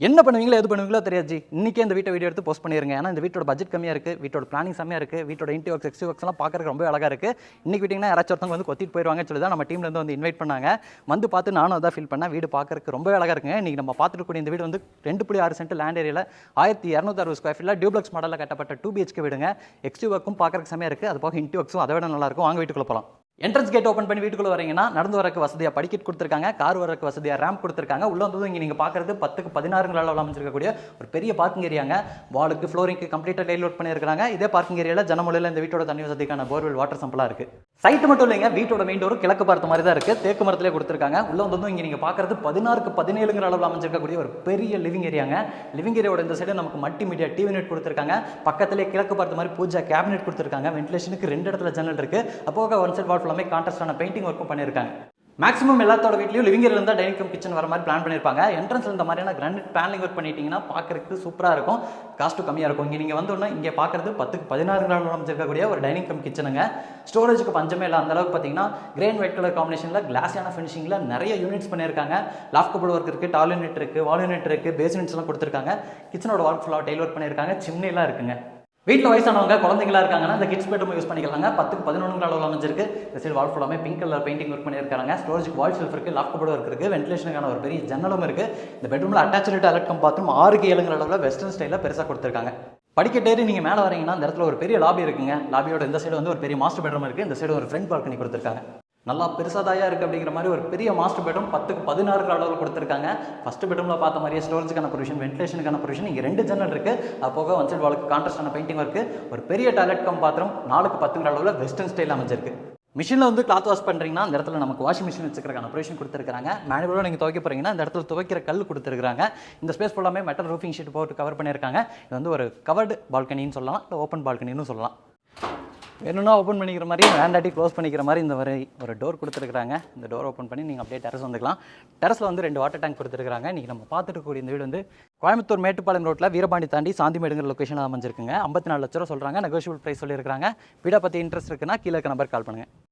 என்ன பண்ணுவீங்களோ எது பண்ணுவீங்களோ தெரியாது. இன்னைக்கே இந்த வீட்டை வீடியோ எடுத்து போஸ்ட் பண்ணிருங்க. ஏன்னா இந்த வீட்டோட பட்ஜெட் கம்மியாக இருக்குது, வீட்டோட பிளானிங் செம்மையாக இருக்குது, வீட்டோட இன்டி ஒர்க்ஸ் எக்ஸ்டி ஒர்க்ஸ்லாம் பார்க்கறதுக்கு ரொம்ப அழகாக இருக்குது. இன்னைக்கு வீட்டிங்கன்னா யாராச்சும் ஒருத்தவங்க வந்து கொத்திட்டு போயிடுவாங்கன்னு சொல்லி தான் நம்ம டீம்லேருந்து வந்து இன்வைட் பண்ணாங்க. வந்து பார்த்து நானும் அதான் ஃபீல் பண்ணேன். வீடு பார்க்கறதுக்கு ரொம்ப அழகாக இருக்குங்க. இன்றைக்கி நம்ம பார்த்துட்டு இந்த வீடு வந்து 2.6 சென்ட் லேண்ட் ஏரியாவில் 1260 ஸ்கொயர் ஃபீட்டில் டியூப்ளக்ஸ் மாடலில் கட்டப்பட்ட 2 BHK வீடுங்க. எக்ஸ்டி ஒர்க்கும் பார்க்கறதுக்கு செம்மையாக இருக்குது. அது போக இன்டி ஒர்க்ஸும் அதை விட நல்லாயிருக்கும். வாங்க வீட்டுக்குள்ளே போகலாம். என்ட்ரன்ஸ் கேட் ஓப்பன் பண்ணி வீட்டுக்குள்ள வரீங்கன்னா நடந்து வரக்கு வசதியாக படிக்கட் கொடுத்துருக்காங்க, கார் வரக்கு வசதியாக ரேம்ப் கொடுத்துருக்காங்க. உள்ள வந்து இங்கே நீங்கள் பார்க்குறது 10க்கு 16 அளவில் அமைச்சிருக்கக்கூடிய ஒரு பெரிய பார்க்கிங் ஏரியாங்க. வாலுக்கு ஃப்ளோரிங்க்கு கம்ப்ளீட்டாக டைல் ஒர்க் பண்ணியிருக்காங்க. இதே பார்க்கிங் ஏரியாவில் ஜனமொழியில் இந்த வீட்டோட தண்ணி வசதிக்கான போர்வெல் வாட்டர் சம்பளாக இருக்குது. சைட்டு மட்டும் இல்லைங்க, வீட்டோட மெயின் டோர் கிழக்கு பார்த்த மாதிரி தான் இருக்குது. தேக்கு மரத்திலே கொடுத்துருக்காங்க. உள்ள வந்து இங்கே நீங்கள் பார்க்குறது 16க்கு 17 அளவில் அமைச்சிருக்கக்கூடிய ஒரு பெரிய லிவிங் ஏரியாங்க. லிவிங் ஏரியாவோட இந்த சைடு நமக்கு மல்டி மீடியா டிவி யூனிட் கொடுத்துருக்காங்க. பக்கத்திலே கிழக்கு பார்த்த மாதிரி பூஜா கேபினெட் கொடுத்துருக்காங்க. வென்டிலேஷனுக்கு 2 இடத்துல ஜன்னல் இருக்குது. அப்போ ஒன் சைட் வால் ஃபுல்லாமே கான்ட்ராஸ்டான பெயிண்டிங் ஒர்க்கும் பண்ணியிருக்காங்க. மேக்ஸிமம் எல்லாத்தோட வீட்லையும் லிவிங் ஏரியா இருந்தால் டைனிங் கம் கிச்சன் வர மாதிரி பிளான் பண்ணியிருப்பாங்க. என்ட்ரன்ஸில் இந்த மாதிரியான கிரானைட் பேனலிங் ஒர்க் பண்ணிட்டீங்கன்னா பார்க்கறதுக்கு சூப்பராக இருக்கும், காஸ்ட்டும் கம்மியாக இருக்கும். இங்கே நீங்கள் வந்தோன்னா இங்கே பார்க்குறது 10க்கு 16 அமைச்சிருக்கக்கூடிய ஒரு டைனிங் கம் கிச்சனுங்க. ஸ்டோரேஜுக்கு பஞ்சமே இல்லை. அந்த அளவுக்கு பார்த்தீங்கன்னா கிரேன் ஒயிட் கலர் காம்பினேஷனில் கிளாஸான ஃபினிஷிங்கில் நிறைய யூனிட்ஸ் பண்ணியிருக்காங்க. லாஃப்ட் கபோர்ட் ஒர்க் இருக்குது, டால் யூனிட் இருக்குது, வால் யூனிட் இருக்குது, பேஸ் யூனிட்ஸ்லாம் கொடுத்துருக்காங்க. கிச்சனோட வால் ஃபுல்லாக டைல் ஒர்க் பண்ணியிருக்காங்க. சிம்னிலாம் இருக்குங்க. வீட்டில் வயசானவங்க குழந்தைங்களா இருக்காங்கன்னா இந்த கிட்ஸ் பெட்ரூம் யூஸ் பண்ணிக்கலாங்க. 10க்கு 11 அளவில் அமைஞ்சிருக்கு. இந்த சைடு வால் ஃபுல்லாமே பிங்க் கலர் பெயிண்டிங் ஒர்க் பண்ணியிருக்காங்க. ஸ்டோரேஜுக்கு வால் ஷெல்ஃப் இருக்குது, லாஃப்ட் கபோர்ட் ஒர்க் இருக்குது, வென்டிலேஷனுக்கான ஒரு பெரிய ஜன்னலும் இருக்குது. இந்த பெட்ரூமில் அட்டாச்சு டாய்லெட் கம் பாத்ரூம் 6க்கு 7 அளவில் வெஸ்டர்ன் ஸ்டைலில் பெருசாக கொடுத்துருக்காங்க. படிக்கட்டேறி நீங்கள் மேலே வரீங்கன்னா இந்த இடத்துல ஒரு பெரிய லாபி இருக்குங்க. லாபியோட இந்த சைடு வந்து ஒரு பெரிய மாஸ்டர் பெட்ரூம் இருக்குது. இந்த சைடு ஒரு ஃப்ரண்ட் பால்கனி கொடுத்துருக்காங்க. நல்லா பெருசாதாயா இருக்குது அப்படிங்கிற மாதிரி ஒரு பெரிய மாஸ்டர் பெட்ரூம் 10க்கு 16 அளவில் கொடுத்துருக்காங்க. ஃபஸ்ட்டு பெட்ரூமில் பார்த்த மாதிரியே ஸ்டோரேஜுக்கான ப்ரொவிஷன், வென்டிலேஷனுக்கான ப்ரொவிஷன், இங்கே 2 ஜன்னல் இருக்குது. அது போக ஒன் சைடு வாலுக்கு கான்ட்ராஸ்டான பெயிண்டிங் ஒர்க்கு, ஒரு பெரிய டாய்லெட் கம் பாத்ரூம் 4க்கு 10 அளவில் வெஸ்டர்ன் ஸ்டைல் அமைஞ்சிருக்கு. மிஷினில் வந்து கிளாத் வாஷ் பண்ணுறீங்கன்னா இந்த இடத்துல நமக்கு வாஷிங் மிஷின் வச்சுக்கிறக்கான ப்ரொவிஷன் கொடுத்துருக்காங்க. மேனுவலாக நீங்கள் துவைக்க போகிறீங்கன்னா இந்த இடத்துல துவைக்கிற கல் கொடுத்துருக்காங்க. இந்த ஸ்பேஸ் ஃபுல்லாமே மெட்டல் ரூஃபிங் ஷீட் போட்டு கவர் பண்ணியிருக்காங்க. இது வந்து ஒரு கவர்டு பால்கனின்னு சொல்லலாம், இல்லை ஓப்பன் பால்கனின்னு சொல்லலாம். வேணும்னா ஓப்பன் பண்ணிக்கிற மாதிரி, வேண்டாட்டி க்ளோஸ் பண்ணிக்கிற மாதிரி இந்த ஒரு டோர் கொடுத்துருக்காங்க. இந்த டோர் ஓப்பன் பண்ணி நீங்கள் அப்படியே டெரஸ் வந்துக்கலாம். டெரஸில் வந்து 2 வாட்டர் டேங்க் கொடுத்துருக்காங்க. இன்றைக்கி நம்ம பார்த்துட்டு கூடிய இந்த வீடு வந்து கோயம்புத்தூர் மேட்டுப்பாளையம் ரோட்டில் வீரபாண்டி தாண்டி சாந்திமேடுங்கிற லொக்கேஷனில் அமைஞ்சிருக்குங்க. 54 லட்ச ரூபா சொல்கிறாங்க. நெகோஷியபிள் ப்ரைஸ் சொல்லியிருக்காங்க. வீடை பற்றி இன்ட்ரெஸ்ட் இருக்குன்னா கீழே இருக்க நம்பர் கால் பண்ணுங்கள்.